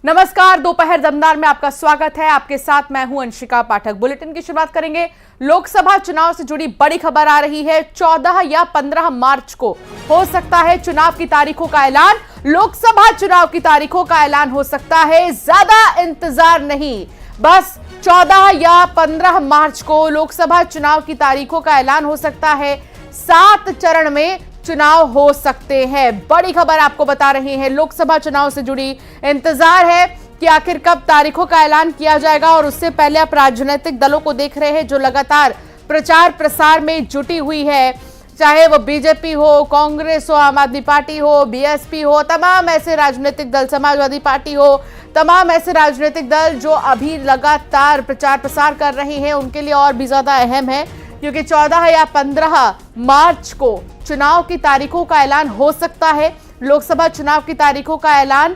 नमस्कार, दोपहर दमदार में आपका स्वागत है। आपके साथ मैं हूं अंशिका पाठक। बुलेटिन की शुरुआत करेंगे। लोकसभा चुनाव से जुड़ी बड़ी खबर आ रही है। 14 या 15 मार्च को हो सकता है चुनाव की तारीखों का ऐलान। लोकसभा चुनाव की तारीखों का ऐलान हो सकता है, ज्यादा इंतजार नहीं, बस 14 या 15 मार्च को लोकसभा चुनाव की तारीखों का ऐलान हो सकता है। 7 चरण में चुनाव हो सकते हैं। बड़ी खबर आपको बता रहे हैं। लोकसभा चुनाव से जुड़ी इंतजार है कि आखिर कब तारीखों का ऐलान किया जाएगा। और उससे पहले आप राजनीतिक दलों को देख रहे हैं जो लगातार प्रचार प्रसार में जुटी हुई है, चाहे वो बीजेपी हो, कांग्रेस हो, आम आदमी पार्टी हो, बीएसपी हो, तमाम ऐसे राजनीतिक दल, समाजवादी पार्टी हो, तमाम ऐसे राजनीतिक दल जो अभी लगातार प्रचार प्रसार कर रहे हैं, उनके लिए और भी ज्यादा अहम है क्योंकि 14 या 15 मार्च को चुनाव की तारीखों का ऐलान हो सकता है। लोकसभा चुनाव की तारीखों का ऐलान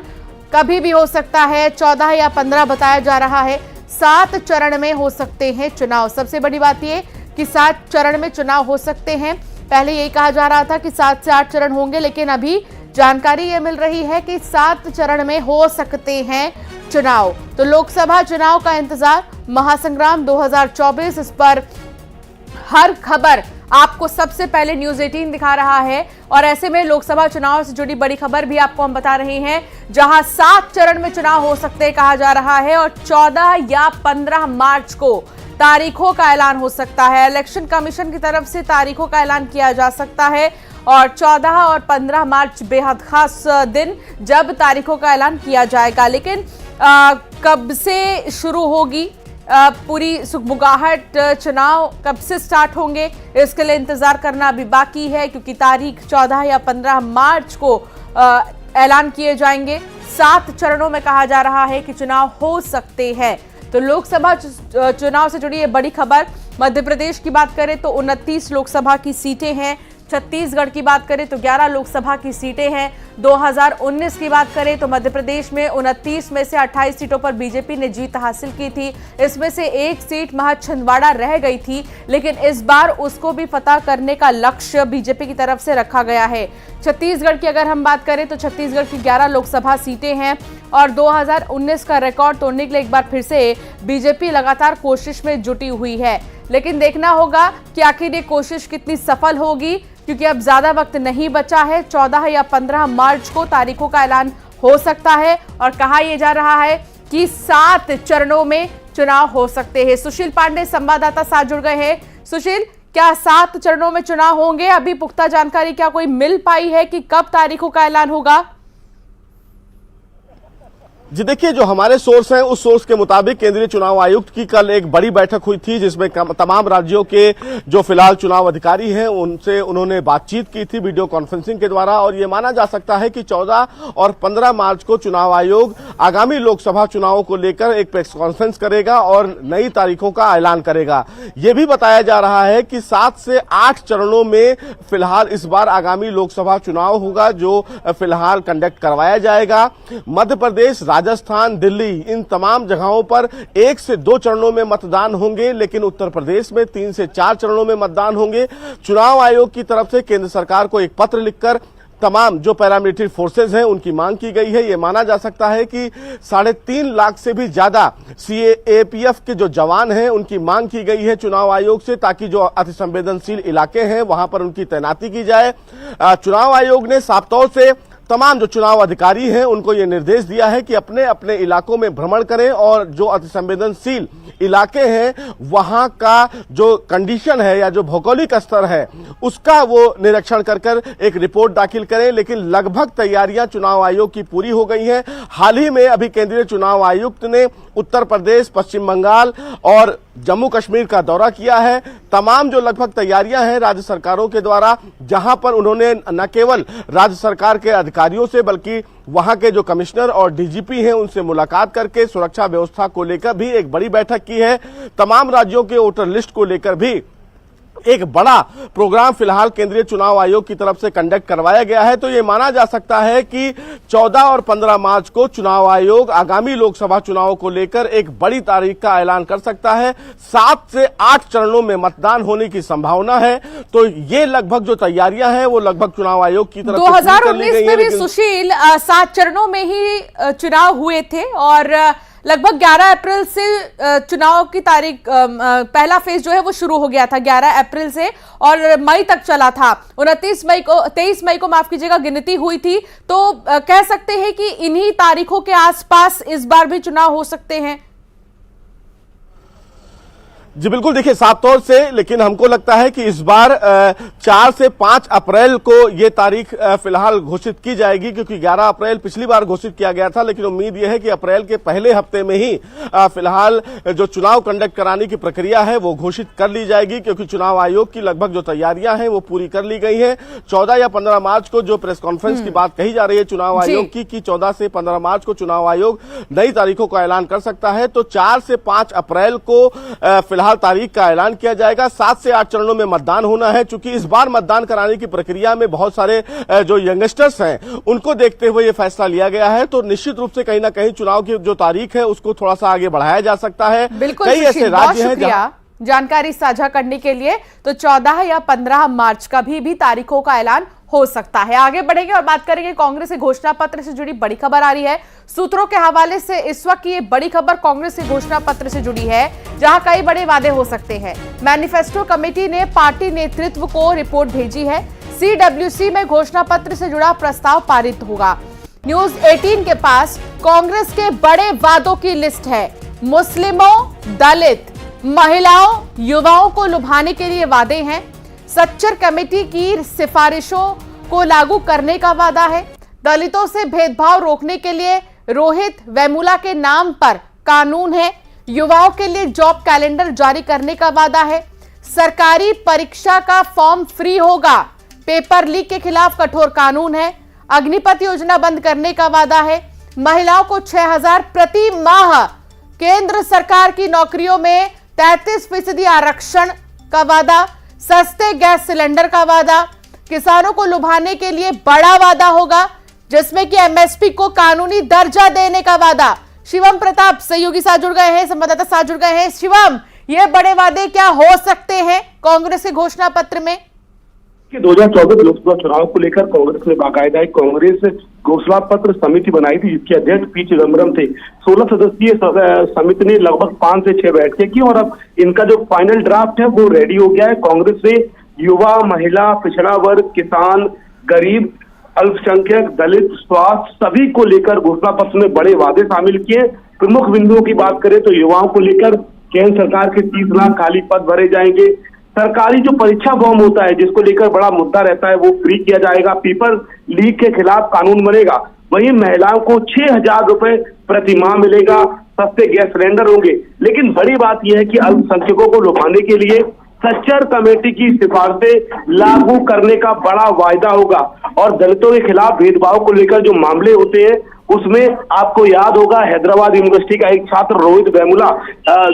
कभी भी हो सकता है। 14 या 15 बताया जा रहा है। 7 चरण में हो सकते हैं चुनाव। सबसे बड़ी बात यह कि 7 चरण में चुनाव हो सकते हैं। पहले यही कहा जा रहा था कि 7 से 8 चरण होंगे, लेकिन अभी जानकारी यह मिल रही है कि 7 चरण में हो सकते हैं चुनाव। तो लोकसभा चुनाव का इंतजार, महासंग्राम 2024, इस पर हर खबर आपको सबसे पहले न्यूज 18 दिखा रहा है। और ऐसे में लोकसभा चुनाव से जुड़ी बड़ी खबर भी आपको हम बता रहे हैं, जहां 7 चरण में चुनाव हो सकते हैं कहा जा रहा है। और 14 या 15 मार्च को तारीखों का ऐलान हो सकता है। इलेक्शन कमीशन की तरफ से तारीखों का ऐलान किया जा सकता है। और 14 और 15 मार्च बेहद खास दिन, जब तारीखों का ऐलान किया जाएगा। लेकिन कब से शुरू होगी पूरी सुगबुगाहट, चुनाव कब से स्टार्ट होंगे, इसके लिए इंतजार करना अभी बाकी है, क्योंकि तारीख 14 या 15 मार्च को ऐलान किए जाएंगे। 7 चरणों में कहा जा रहा है कि चुनाव हो सकते हैं। तो लोकसभा चुनाव से जुड़ी ये बड़ी खबर। मध्य प्रदेश की बात करें तो 29 लोकसभा की सीटें हैं। छत्तीसगढ़ की बात करें तो 11 लोकसभा की सीटें हैं। 2019 की बात करें तो मध्य प्रदेश में 29 में से 28 सीटों पर बीजेपी ने जीत हासिल की थी। इसमें से एक सीट महज छिंदवाड़ा रह गई थी, लेकिन इस बार उसको भी फतह करने का लक्ष्य बीजेपी की तरफ से रखा गया है। छत्तीसगढ़ की अगर हम बात करें तो छत्तीसगढ़ की 11 लोकसभा सीटें हैं। और 2019 का रिकॉर्ड तोड़ने के लिए एक बार फिर से बीजेपी लगातार कोशिश में जुटी हुई है। लेकिन देखना होगा कि आखिर ये कोशिश कितनी सफल होगी, क्योंकि अब ज्यादा वक्त नहीं बचा है। 14 या 15 मार्च को तारीखों का ऐलान हो सकता है। और कहा यह जा रहा है कि 7 चरणों में चुनाव हो सकते हैं। सुशील पांडे संवाददाता साथ जुड़ गए हैं। सुशील, क्या 7 चरणों में चुनाव होंगे? अभी पुख्ता जानकारी क्या कोई मिल पाई है कि कब तारीखों का ऐलान होगा? जी देखिए, जो हमारे सोर्स हैं उस सोर्स के मुताबिक केंद्रीय चुनाव आयुक्त की कल एक बड़ी बैठक हुई थी, जिसमें तमाम राज्यों के जो फिलहाल चुनाव अधिकारी हैं उनसे उन्होंने बातचीत की थी वीडियो कॉन्फ्रेंसिंग के द्वारा। और ये माना जा सकता है कि 14 और 15 मार्च को चुनाव आयोग आगामी लोकसभा चुनावों को लेकर एक प्रेस कॉन्फ्रेंस करेगा और नई तारीखों का ऐलान करेगा। ये भी बताया जा रहा है कि 7 से 8 चरणों में फिलहाल इस बार आगामी लोकसभा चुनाव होगा, जो फिलहाल कंडक्ट करवाया जाएगा। मध्य प्रदेश, राजस्थान, दिल्ली, इन तमाम जगहों पर 1 से 2 चरणों में मतदान होंगे, लेकिन उत्तर प्रदेश में 3 से 4 चरणों में मतदान होंगे। चुनाव आयोग की तरफ से केंद्र सरकार को एक पत्र लिखकर तमाम जो पैरामिलिट्री फोर्सेज हैं उनकी मांग की गई है। यह माना जा सकता है कि 3.5 लाख से भी ज्यादा सीएपीएफ के जो जवान हैं उनकी मांग की गई है चुनाव आयोग से, ताकि जो अतिसंवेदनशील इलाके हैं वहां पर उनकी तैनाती की जाए। चुनाव आयोग ने साफ तौर से तमाम जो चुनाव अधिकारी हैं उनको ये निर्देश दिया है कि अपने अपने इलाकों में भ्रमण करें और जो अतिसंवेदनशील इलाके हैं वहां का जो कंडीशन है या जो भौगोलिक स्तर है उसका वो निरीक्षण कर एक रिपोर्ट दाखिल करें। लेकिन लगभग तैयारियां चुनाव आयोग की पूरी हो गई हैं। हाल ही में अभी केंद्रीय चुनाव आयुक्त ने उत्तर प्रदेश, पश्चिम बंगाल और जम्मू कश्मीर का दौरा किया है। तमाम जो लगभग तैयारियां हैं राज्य सरकारों के द्वारा, जहां पर उन्होंने न केवल राज्य सरकार के अधिकारियों से बल्कि वहां के जो कमिश्नर और डीजीपी हैं उनसे मुलाकात करके सुरक्षा व्यवस्था को लेकर भी एक बड़ी बैठक की है। तमाम राज्यों के वोटर लिस्ट को लेकर भी एक बड़ा प्रोग्राम फिलहाल केंद्रीय चुनाव आयोग की तरफ से कंडक्ट करवाया गया है। तो ये माना जा सकता है कि 14 और 15 मार्च को चुनाव आयोग आगामी लोकसभा चुनाव को लेकर एक बड़ी तारीख का ऐलान कर सकता है। 7 से 8 चरणों में मतदान होने की संभावना है। तो ये लगभग जो तैयारियां हैं वो लगभग चुनाव आयोग की तरफ से 2019 में भी सुशील 7 चरणों में ही चुनाव हुए थे और लगभग 11 अप्रैल से चुनाव की तारीख पहला फेज जो है वो शुरू हो गया था 11 अप्रैल से और मई तक चला था। 23 मई को माफ कीजिएगा गिनती हुई थी। तो कह सकते हैं कि इन्हीं तारीखों के आसपास इस बार भी चुनाव हो सकते हैं। जी बिल्कुल, देखिए साफ तौर से, लेकिन हमको लगता है कि इस बार 4 से 5 अप्रैल को ये तारीख फिलहाल घोषित की जाएगी, क्योंकि 11 अप्रैल पिछली बार घोषित किया गया था। लेकिन उम्मीद यह है कि अप्रैल के पहले हफ्ते में ही फिलहाल जो चुनाव कंडक्ट कराने की प्रक्रिया है वो घोषित कर ली जाएगी, क्योंकि चुनाव आयोग की लगभग जो तैयारियां हैं वो पूरी कर ली गई हैं। 14 या 15 मार्च को जो प्रेस कॉन्फ्रेंस की बात कही जा रही है चुनाव आयोग की कि 14 से 15 मार्च को चुनाव आयोग नई तारीखों का ऐलान कर सकता है। तो 4 से 5 अप्रैल को फिलहाल तारीख का ऐलान किया जाएगा। 7 से 8 चरणों में मतदान होना है। चूंकि इस बार मतदान कराने की प्रक्रिया में बहुत सारे जो यंगस्टर्स हैं उनको देखते हुए यह फैसला लिया गया है। तो निश्चित रूप से कहीं ना कहीं चुनाव की जो तारीख है उसको थोड़ा सा आगे बढ़ाया जा सकता है। बिल्कुल, कई ऐसे राज्य हैं जहां जानकारी साझा करने के लिए। तो 14 या 15 मार्च का भी तारीखों का ऐलान हो सकता है। आगे बढ़ेंगे और बात करेंगे कांग्रेस के घोषणा पत्र से जुड़ी बड़ी खबर आ रही है। सूत्रों के हवाले से इस वक्त ये बड़ी खबर कांग्रेस के घोषणा पत्र से जुड़ी है, जहां कई बड़े वादे हो सकते हैं। मैनिफेस्टो कमेटी ने पार्टी नेतृत्व को रिपोर्ट भेजी है। CWC में घोषणा पत्र से जुड़ा प्रस्ताव पारित होगा। न्यूज 18 के पास कांग्रेस के बड़े वादों की लिस्ट है। मुस्लिमों, दलित, महिलाओं, युवाओं को लुभाने के लिए वादे हैं। सच्चर कमेटी की सिफारिशों को लागू करने का वादा है। दलितों से भेदभाव रोकने के लिए रोहित वेमुला के नाम पर कानून है। युवाओं के लिए जॉब कैलेंडर जारी करने का वादा है। सरकारी परीक्षा का फॉर्म फ्री होगा। पेपर लीक के खिलाफ कठोर कानून है। अग्निपथ योजना बंद करने का वादा है। महिलाओं को 6,000 प्रति माह, केंद्र सरकार की नौकरियों में 33% आरक्षण का वादा, सस्ते गैस सिलेंडर का वादा, किसानों को लुभाने के लिए बड़ा वादा होगा जिसमें कि MSP को कानूनी दर्जा देने का वादा। शिवम प्रताप सहयोगी साथ जुड़ गए हैं, संवाददाता साथ जुड़ गए हैं। शिवम, ये बड़े वादे क्या हो सकते हैं कांग्रेस के घोषणा पत्र में? 2024 लोकसभा चुनाव को लेकर कांग्रेस ने बाकायदा एक कांग्रेस घोषणा पत्र समिति बनाई थी, जिसके अध्यक्ष पी चिदम्बरम थे। 16 सदस्यीय समिति ने लगभग 5 से 6 बैठकें की और अब इनका जो फाइनल ड्राफ्ट है वो रेडी हो गया है। कांग्रेस ने युवा, महिला, पिछड़ा वर्ग, किसान, गरीब, अल्पसंख्यक, दलित, स्वास्थ्य सभी को लेकर घोषणा पत्र में बड़े वादे शामिल किए। प्रमुख बिंदुओं की बात करें तो युवाओं को लेकर केंद्र सरकार के 30 लाख खाली पद भरे जाएंगे। सरकारी जो परीक्षा फॉर्म होता है जिसको लेकर बड़ा मुद्दा रहता है वो फ्री किया जाएगा। पेपर लीक के खिलाफ कानून बनेगा। वहीं महिलाओं को 6,000 रुपए प्रति माह मिलेगा। सस्ते गैस सिलेंडर होंगे। लेकिन बड़ी बात यह है कि अल्पसंख्यकों को लुभाने के लिए सच्चर कमेटी की सिफारिशें लागू करने का बड़ा वायदा होगा। और दलितों के खिलाफ भेदभाव को लेकर जो मामले होते हैं उसमें आपको याद होगा हैदराबाद यूनिवर्सिटी का एक छात्र रोहित वेमुला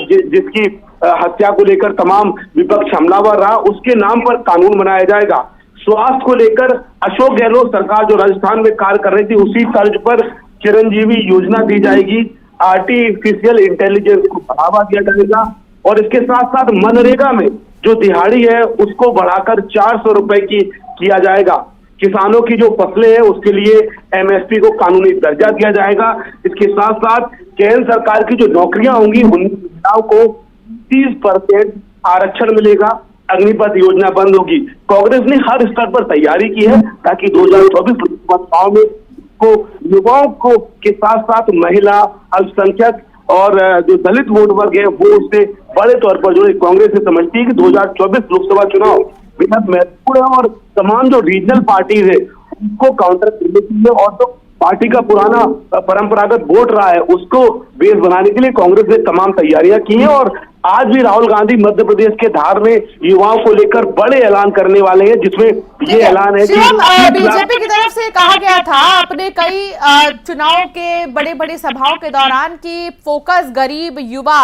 जिसकी हत्या को लेकर तमाम विपक्ष हमलावर रहा, उसके नाम पर कानून बनाया जाएगा। स्वास्थ्य को लेकर अशोक गहलोत सरकार जो राजस्थान में कार्य कर रही थी उसी तर्ज पर चिरंजीवी योजना दी जाएगी। आर्टिफिशियल इंटेलिजेंस को बढ़ावा दिया जाएगा और इसके साथ साथ मनरेगा में जो दिहाड़ी है उसको बढ़ाकर 400 रुपए की किया जाएगा। किसानों की जो फसलें हैं उसके लिए MSP को कानूनी दर्जा दिया जाएगा। इसके साथ साथ केंद्र सरकार की जो नौकरियां होंगी उन महिलाओं को 30% आरक्षण मिलेगा। अग्निपथ योजना बंद होगी। कांग्रेस ने हर स्तर पर तैयारी की है ताकि 2024 लोकसभा चुनाव में को युवाओं को के साथ साथ महिला, अल्पसंख्यक और जो दलित वोट वर्ग है वो उससे बड़े तौर पर जो कांग्रेस से समझती है कि 2024 लोकसभा चुनाव बेहद महत्वपूर्ण है और तमाम जो रीजनल पार्टीज है उनको काउंटर करने के लिए और तो पार्टी का पुराना परंपरागत वोट रहा है उसको बेस बनाने के लिए कांग्रेस ने तमाम तैयारियां की हैं और आज भी राहुल गांधी मध्य प्रदेश के धार में युवाओं को लेकर बड़े ऐलान करने वाले हैं, जिसमें ये ऐलान है कि बीजेपी की तरफ से कहा गया था अपने कई चुनाव के बड़े बड़े सभाओं के दौरान कि फोकस गरीब, युवा,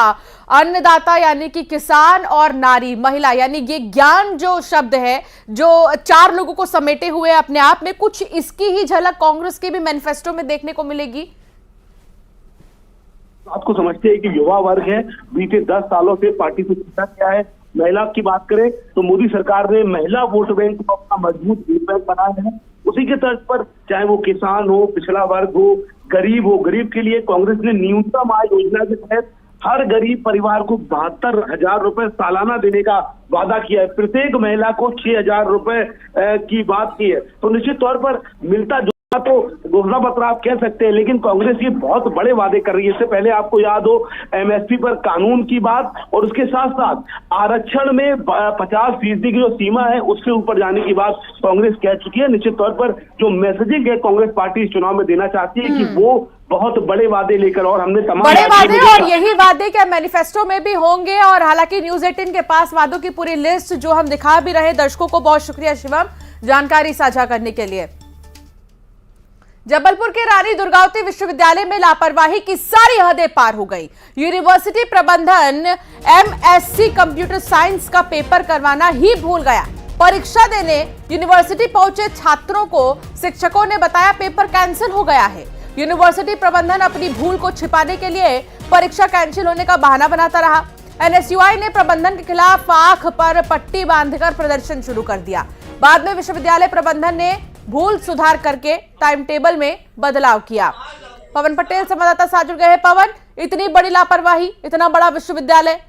अन्नदाता यानी कि किसान और नारी, महिला, यानी ये ज्ञान जो शब्द है जो 4 लोगों को समेटे हुए अपने आप में, कुछ इसकी ही झलक कांग्रेस के भी मैनिफेस्टो में देखने को मिलेगी। बात को समझते हैं कि युवा वर्ग है, बीते 10 सालों से पार्टी से छूटा गया है। महिला की बात करें तो मोदी सरकार ने महिला वोट बैंक को अपना मजबूत वोट बैंक बनाया है। उसी के तर्ज पर चाहे वो किसान हो, पिछड़ा वर्ग हो, गरीब के लिए कांग्रेस ने न्यूनतम आय योजना के तहत हर गरीब परिवार को 72,000 रुपए सालाना देने का वादा किया है। प्रत्येक महिला को 6,000 रुपए की बात की है। तो निश्चित तौर पर मिलता तो घोषणा पत्र आप कह सकते हैं, लेकिन कांग्रेस ये बहुत बड़े वादे कर रही है। इससे पहले आपको याद हो एमएसपी पर कानून की बात, और उसके साथ साथ आरक्षण में 50% की जो सीमा है उससे ऊपर जाने की बात कांग्रेस कह चुकी है। निश्चित तौर पर जो मैसेजिंग है कांग्रेस पार्टी इस चुनाव में देना चाहती है कि वो बहुत बड़े वादे लेकर, और हमने तमाम बड़े वादे, और यही वादे क्या मैनिफेस्टो में भी होंगे। और हालांकि न्यूज 18 के पास वादों की पूरी लिस्ट जो हम दिखा भी रहे दर्शकों को। बहुत शुक्रिया शिवम जानकारी साझा करने के लिए। जबलपुर के रानी दुर्गावती विश्वविद्यालय में लापरवाही की सारी हदें पार हो गई। यूनिवर्सिटी प्रबंधन एमएससी कंप्यूटर साइंस का पेपर करवाना ही भूल गया। परीक्षा देने यूनिवर्सिटी पहुंचे छात्रों को शिक्षकों ने बताया पेपर कैंसिल हो गया है। यूनिवर्सिटी प्रबंधन अपनी भूल को छिपाने के लिए परीक्षा कैंसिल होने का बहाना बनाता रहा। एनएसयूआई ने प्रबंधन के खिलाफ आंख पर पट्टी बांधकर प्रदर्शन शुरू कर दिया। बाद में विश्वविद्यालय प्रबंधन ने भूल सुधार करके टाइम टेबल में बदलाव किया। पवन पटेल संवाददाता साथ जुड़ गए हैं। पवन, इतनी बड़ी लापरवाही, इतना बड़ा विश्वविद्यालय।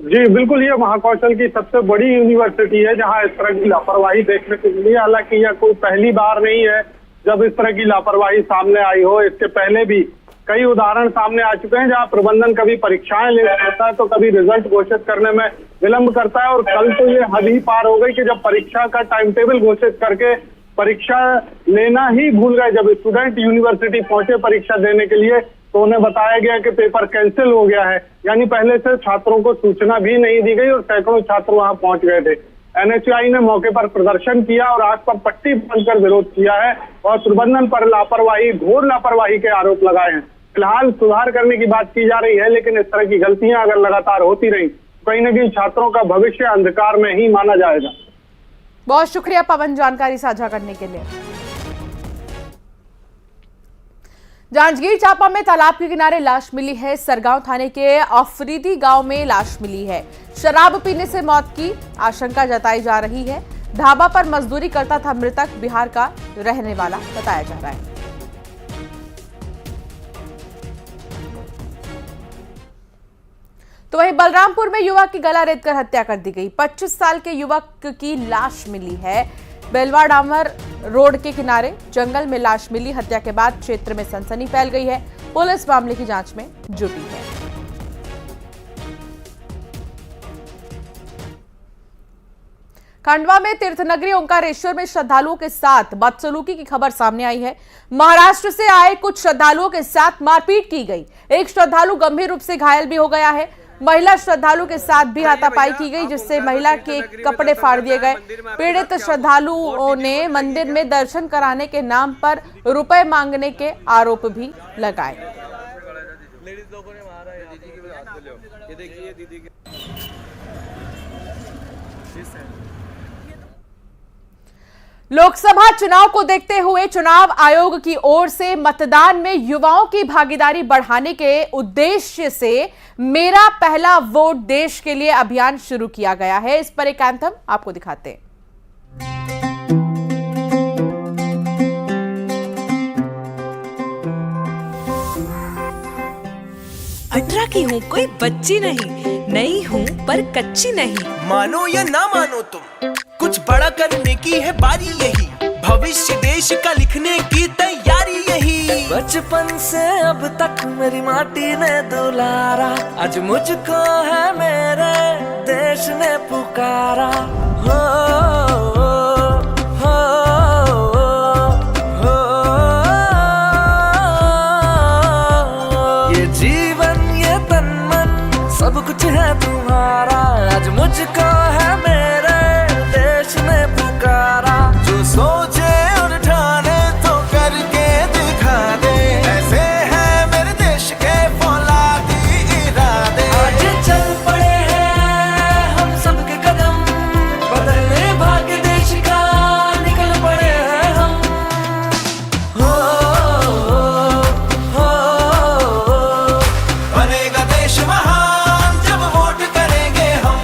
जी बिल्कुल, ये महाकौशल की सबसे बड़ी यूनिवर्सिटी है जहां इस तरह की लापरवाही देखने को मिली। हालांकि यह कोई पहली बार नहीं है जब इस तरह की लापरवाही सामने आई हो। इसके पहले भी कई उदाहरण सामने आ चुके हैं जहां प्रबंधन कभी परीक्षाएं ले लेता है तो कभी रिजल्ट घोषित करने में विलंब करता है। और कल तो ये हद ही पार हो गई कि जब परीक्षा का टाइम टेबल घोषित करके परीक्षा लेना ही भूल गए। जब स्टूडेंट यूनिवर्सिटी पहुंचे परीक्षा देने के लिए तो उन्हें बताया गया कि पेपर कैंसिल हो गया है, यानी पहले से छात्रों को सूचना भी नहीं दी गई और सैकड़ों छात्र वहां पहुंच गए थे। एनएचआई ने मौके पर प्रदर्शन किया और आंख पर पट्टी बांधकर विरोध किया है और प्रबंधन पर लापरवाही, घोर लापरवाही के आरोप लगाए हैं। फिलहाल सुधार करने की बात की जा रही है, लेकिन इस तरह की गलतियां अगर लगातार होती रही तो कहीं न कहीं छात्रों का भविष्य अंधकार में ही माना जाएगा। बहुत शुक्रिया पवन जानकारी साझा करने के लिए। जांजगीर चांपा में तालाब के किनारे लाश मिली है। सरगांव थाने के अफरीदी गांव में लाश मिली है। शराब पीने से मौत की आशंका जताई जा रही है। ढाबा पर मजदूरी करता था मृतक, बिहार का रहने वाला बताया जा रहा है। तो वहीं बलरामपुर में युवक की गला रेतकर हत्या कर दी गई। 25 साल के युवक की लाश मिली है। बेलवा डामर रोड के किनारे जंगल में लाश मिली। हत्या के बाद क्षेत्र में सनसनी फैल गई है। पुलिस मामले की जांच में जुटी है। खंडवा में तीर्थनगरी ओंकारेश्वर में श्रद्धालुओं के साथ बदसलूकी की खबर सामने आई है। महाराष्ट्र से आए कुछ श्रद्धालुओं के साथ मारपीट की गई। एक श्रद्धालु गंभीर रूप से घायल भी हो गया है। महिला श्रद्धालु के साथ भी हाथापाई की गई, जिससे महिला के कपड़े फाड़ दिए गए। पीड़ित श्रद्धालुओं ने मंदिर में दर्शन कराने के नाम पर रुपए मांगने के आरोप भी लगाए। लोकसभा चुनाव को देखते हुए चुनाव आयोग की ओर से मतदान में युवाओं की भागीदारी बढ़ाने के उद्देश्य से मेरा पहला वोट देश के लिए अभियान शुरू किया गया है। इस पर एक एंथम आपको दिखाते हैं। 18 की हूँ, कोई बच्ची नहीं, नई हूँ पर कच्ची नहीं। मानो या ना मानो तुम, कुछ बड़ा करने की है बारी यही। भविष्य देश का लिखने की तैयारी यही। बचपन से अब तक मेरी माटी ने दुलारा, आज मुझको है मेरे देश ने पुकारा। हो, हो, हो, ये जीवन ये तन मन सब है तुम्हारा, आज मुझको है मेरे देश ने पुकारा। जो सोचे और ठाने तो करके दिखा दे, ऐसे है मेरे देश के फौलादी इरादे। आज चल पड़े हैं हम सबके कदम, बदलने भाग्य देश का निकल पड़े हैं हम। हो बनेगा देश महान जब वोट करेंगे हम।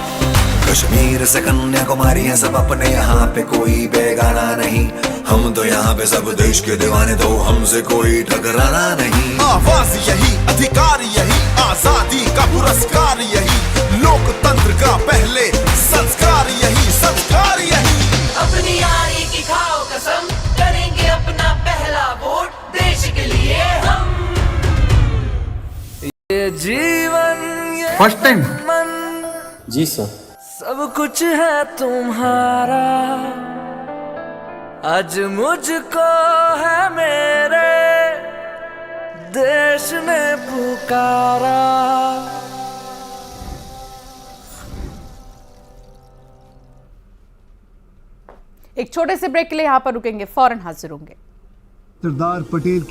कश्मीर से कन्याकुमारी है सब अपने, यहाँ पे कोई बेगाना नहीं। हम तो यहाँ पे सब देश के दीवाने, तो हमसे कोई टकराना नहीं। आवाज यही, अधिकार यही, आजादी का पुरस्कार यही, लोकतंत्र का पहले संस्कार यही, संस्कार यही। अपनी यारी की खाओ कसम, करेंगे अपना पहला वोट देश के लिए हम। ये जीवन ये फर्स्ट टाइम मन जी सर, सब कुछ है तुम्हारा, आज मुझको है मेरे देश ने पुकारा। एक छोटे से ब्रेक के लिए यहां पर रुकेंगे, फौरन हाजिर होंगे। सरदार पटेल